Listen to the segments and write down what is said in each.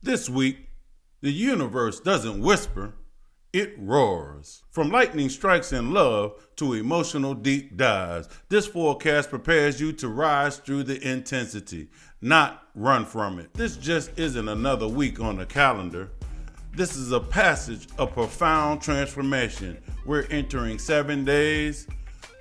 This week, the universe doesn't whisper, it roars. From lightning strikes in love to emotional deep dives, this forecast prepares you to rise through the intensity, not run from it. This just isn't another week on the calendar. This is a passage of profound transformation. We're entering 7 days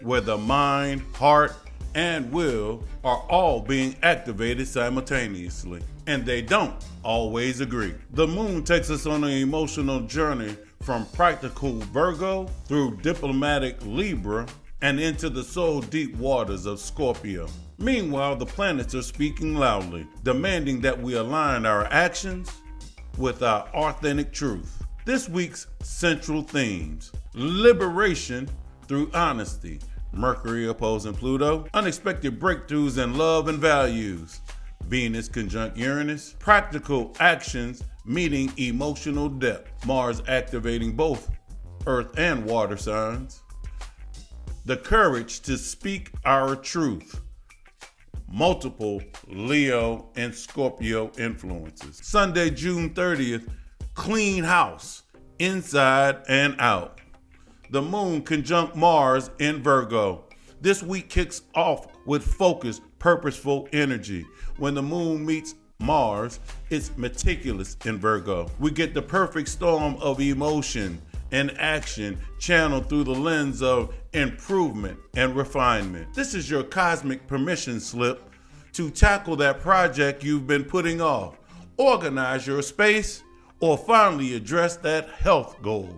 where the mind, heart, and will are all being activated simultaneously. And they don't always agree. The moon takes us on an emotional journey from practical Virgo through diplomatic Libra and into the soul deep waters of Scorpio. Meanwhile, the planets are speaking loudly, demanding that we align our actions with our authentic truth. This week's central themes: liberation through honesty, Mercury opposing Pluto, unexpected breakthroughs in love and values, Venus conjunct Uranus, practical actions meeting emotional depth, Mars activating both earth and water signs, the courage to speak our truth, multiple Leo and Scorpio influences. Sunday, June 30th, clean house, inside and out. The moon conjunct Mars in Virgo. This week kicks off with focused, purposeful energy. When the moon meets Mars, it's meticulous in Virgo. We get the perfect storm of emotion and action channeled through the lens of improvement and refinement. This is your cosmic permission slip to tackle that project you've been putting off, organize your space, or finally address that health goal.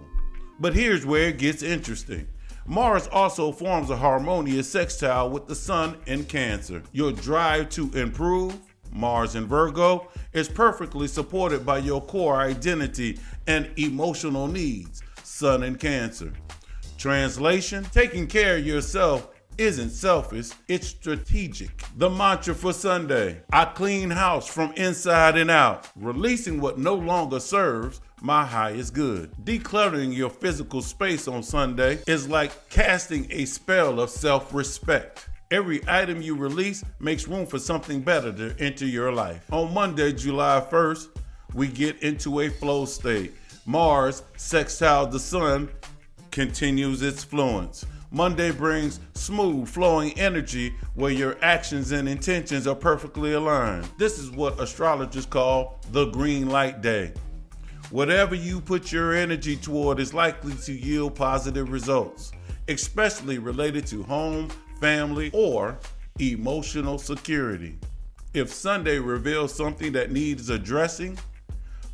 But here's where it gets interesting. Mars also forms a harmonious sextile with the Sun in Cancer. Your drive to improve, Mars in Virgo, is perfectly supported by your core identity and emotional needs, Sun in Cancer. Translation: taking care of yourself isn't selfish, it's strategic. The mantra for Sunday: I clean house from inside and out, releasing what no longer serves my highest good. Decluttering your physical space on Sunday is like casting a spell of self-respect. Every item you release makes room for something better to enter your life. On Monday, July 1st, we get into a flow state. Mars sextile the Sun continues its fluence. Monday brings smooth flowing energy where your actions and intentions are perfectly aligned. This is what astrologers call the green light day. Whatever you put your energy toward is likely to yield positive results, especially related to home, family, or emotional security. If Sunday reveals something that needs addressing,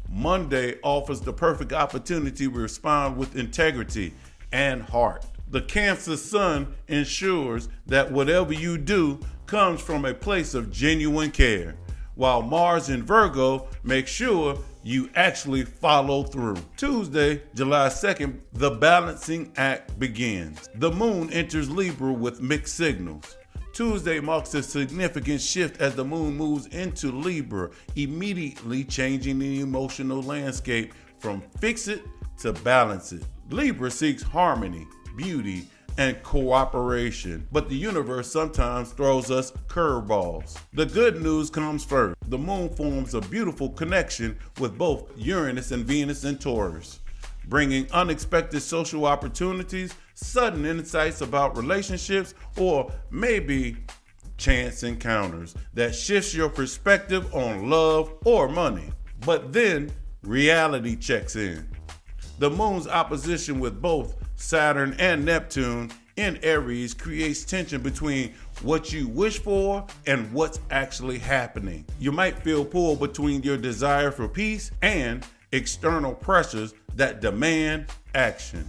Monday offers the perfect opportunity to respond with integrity and heart. The Cancer Sun ensures that whatever you do comes from a place of genuine care, while Mars in Virgo makes sure you actually follow through. Tuesday, July 2nd, the balancing act begins. The moon enters Libra with mixed signals. Tuesday marks a significant shift as the moon moves into Libra, immediately changing the emotional landscape from fix it to balance it. Libra seeks harmony, beauty, and cooperation, but the universe sometimes throws us curveballs. The good news comes first. The moon forms a beautiful connection with both Uranus and Venus in Taurus, bringing unexpected social opportunities, sudden insights about relationships, or maybe chance encounters that shifts your perspective on love or money. But then reality checks in. The moon's opposition with both Saturn and Neptune in Aries creates tension between what you wish for and what's actually happening. You might feel pulled between your desire for peace and external pressures that demand action.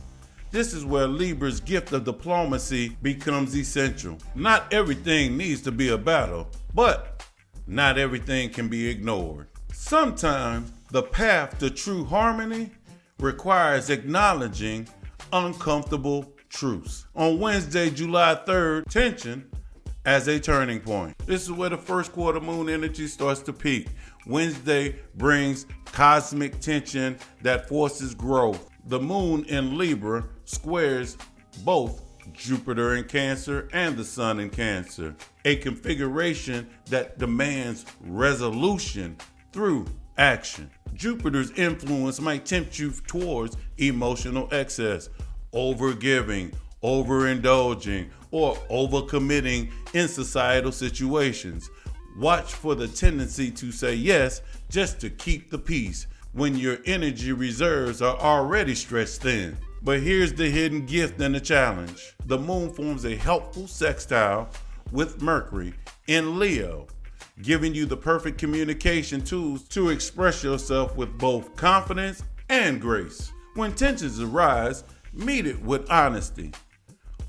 This is where Libra's gift of diplomacy becomes essential. Not everything needs to be a battle, but not everything can be ignored. Sometimes the path to true harmony requires acknowledging uncomfortable truths. On Wednesday, July 3rd, tension as a turning point. This is where the first quarter moon energy starts to peak. Wednesday brings cosmic tension that forces growth. The moon in Libra squares both Jupiter in Cancer and the Sun in Cancer, a configuration that demands resolution through action. Jupiter's influence might tempt you towards emotional excess, overgiving, overindulging, or overcommitting in societal situations. Watch for the tendency to say yes just to keep the peace when your energy reserves are already stretched thin. But here's the hidden gift and the challenge. The moon forms a helpful sextile with Mercury in Leo, giving you the perfect communication tools to express yourself with both confidence and grace. When tensions arise, meet it with honesty,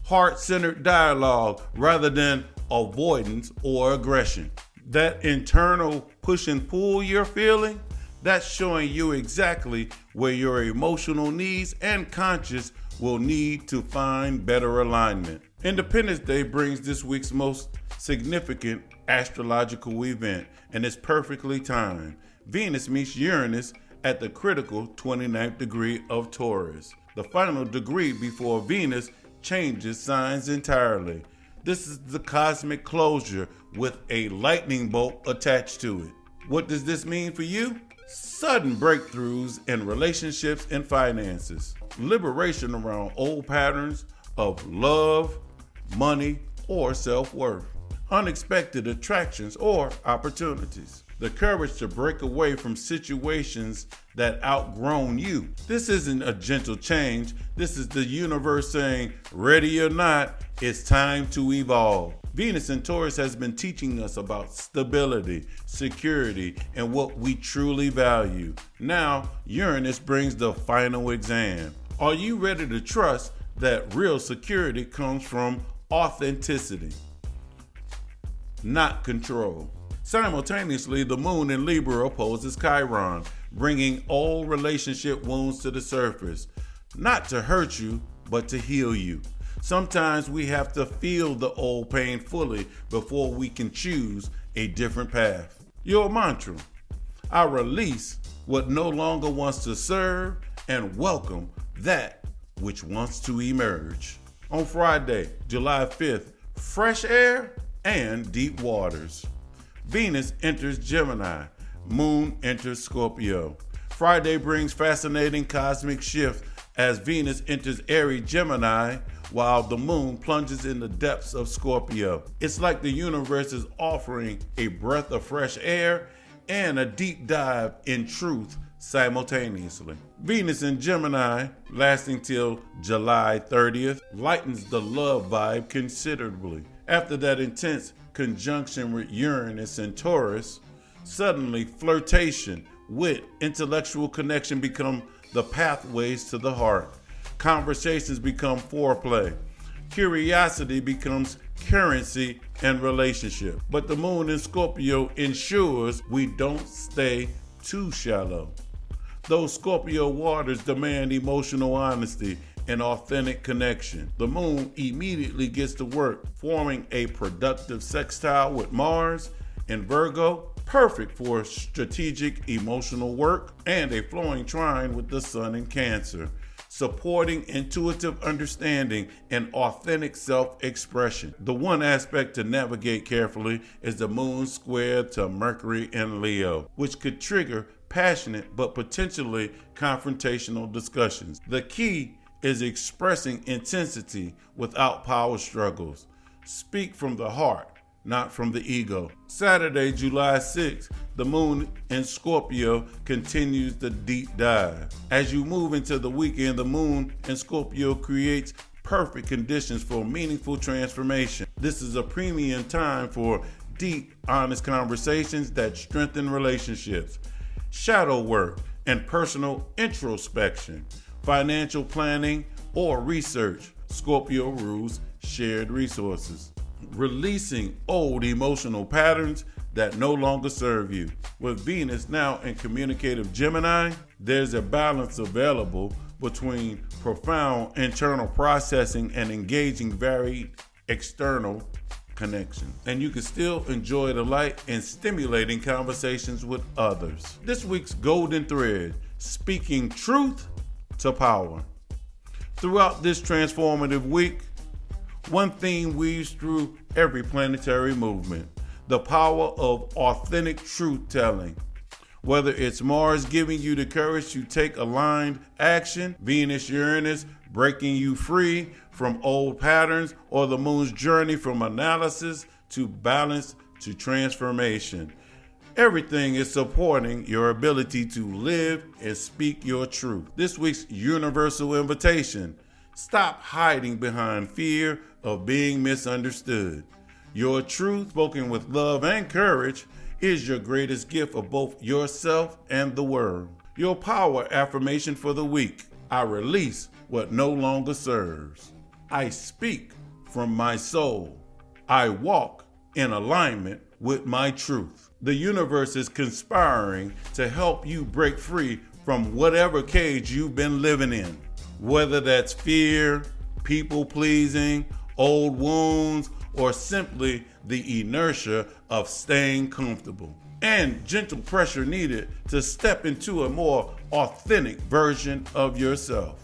heart-centered dialogue rather than avoidance or aggression. That internal push and pull you're feeling, that's showing you exactly where your emotional needs and conscience will need to find better alignment. Independence Day brings this week's most significant astrological event, and it's perfectly timed. Venus meets Uranus at the critical 29th degree of Taurus, the final degree before Venus changes signs entirely. This is the cosmic closure with a lightning bolt attached to it. What does this mean for you? Sudden breakthroughs in relationships and finances. Liberation around old patterns of love, money, or self-worth. Unexpected attractions or opportunities. The courage to break away from situations that outgrown you. This isn't a gentle change. This is the universe saying, ready or not, it's time to evolve. Venus in Taurus has been teaching us about stability, security, and what we truly value. Now, Uranus brings the final exam. Are you ready to trust that real security comes from authenticity, not control? Simultaneously, the moon in Libra opposes Chiron, bringing old relationship wounds to the surface, not to hurt you, but to heal you. Sometimes we have to feel the old pain fully before we can choose a different path. Your mantra: I release what no longer wants to serve and welcome that which wants to emerge. On Friday, July 5th, fresh air and deep waters. Venus enters Gemini, Moon enters Scorpio. Friday brings fascinating cosmic shift as Venus enters Aries Gemini while the Moon plunges in the depths of Scorpio. It's like the universe is offering a breath of fresh air and a deep dive in truth simultaneously. Venus in Gemini, lasting till July 30th, lightens the love vibe considerably. After that intense conjunction with Uranus and Taurus, suddenly flirtation, wit, intellectual connection become the pathways to the heart. Conversations become foreplay. Curiosity becomes currency and relationship. But the moon in Scorpio ensures we don't stay too shallow. Those Scorpio waters demand emotional honesty and authentic connection. The moon immediately gets to work, forming a productive sextile with Mars in Virgo, perfect for strategic emotional work, and a flowing trine with the sun in Cancer, supporting intuitive understanding and authentic self-expression. The one aspect to navigate carefully is the moon square to Mercury in Leo, which could trigger passionate but potentially confrontational discussions. The key is expressing intensity without power struggles. Speak from the heart, not from the ego. Saturday, July 6th, the moon in Scorpio continues the deep dive. As you move into the weekend, the moon in Scorpio creates perfect conditions for meaningful transformation. This is a premium time for deep, honest conversations that strengthen relationships, shadow work, and personal introspection. Financial planning or research. Scorpio rules shared resources. Releasing old emotional patterns that no longer serve you. With Venus now in communicative Gemini, there's a balance available between profound internal processing and engaging varied external connection. And you can still enjoy the light and stimulating conversations with others. This week's golden thread: speaking truth to power. Throughout this transformative week, one theme weaves through every planetary movement: the power of authentic truth telling. Whether it's Mars giving you the courage to take aligned action, Venus, Uranus breaking you free from old patterns, or the moon's journey from analysis to balance to transformation. Everything is supporting your ability to live and speak your truth. This week's universal invitation: stop hiding behind fear of being misunderstood. Your truth, spoken with love and courage, is your greatest gift of both yourself and the world. Your power affirmation for the week: I release what no longer serves. I speak from my soul. I walk in alignment with my truth. The universe is conspiring to help you break free from whatever cage you've been living in, whether that's fear, people pleasing, old wounds, or simply the inertia of staying comfortable. And gentle pressure needed to step into a more authentic version of yourself.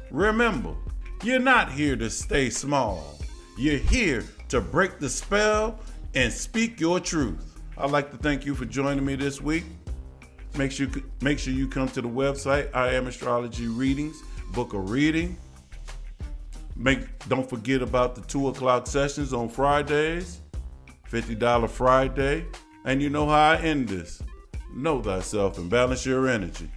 Remember, you're not here to stay small. You're here to break the spell and speak your truth. I'd like to thank you for joining me this week. Make sure you come to the website, I Am Astrology Readings, book a reading. Don't forget about the 2 o'clock sessions on Fridays, $50 Friday. And you know how I end this: know thyself and balance your energy.